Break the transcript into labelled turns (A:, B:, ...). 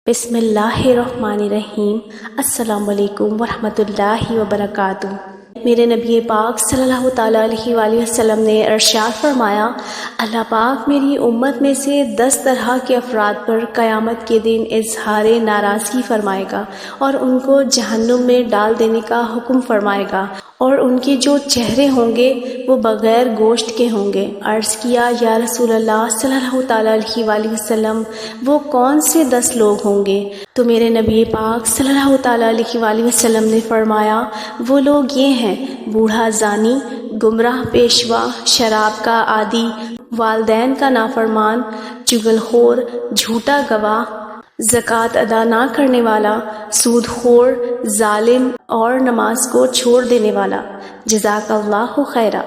A: بسم اللہ الرحمن الرحیم۔ السلام علیکم ورحمۃ اللہ وبرکاتہ۔ میرے نبی پاک صلی اللہ تعالیٰ علیہ وآلہ وسلم نے ارشاد فرمایا، اللہ پاک میری امت میں سے 10 طرح کے افراد پر قیامت کے دن اظہار ناراضگی فرمائے گا اور ان کو جہنم میں ڈال دینے کا حکم فرمائے گا، اور ان کے جو چہرے ہوں گے وہ بغیر گوشت کے ہوں گے۔ عرض کیا، یا رسول اللہ صلی اللہ تعالیٰ علیہ وآلہ وسلم، وہ کون سے 10 لوگ ہوں گے؟ تو میرے نبی پاک صلی اللہ تعالیٰ علیہ وآلہ وسلم نے فرمایا، وہ لوگ یہ ہیں: بوڑھا زانی، گمراہ پیشوا، شراب کا عادی، والدین کا نافرمان، چغل خور، جھوٹا گواہ، زکوٰۃ ادا نہ کرنے والا، سود خور، ظالم اور نماز کو چھوڑ دینے والا۔ جزاک اللہ خیرا۔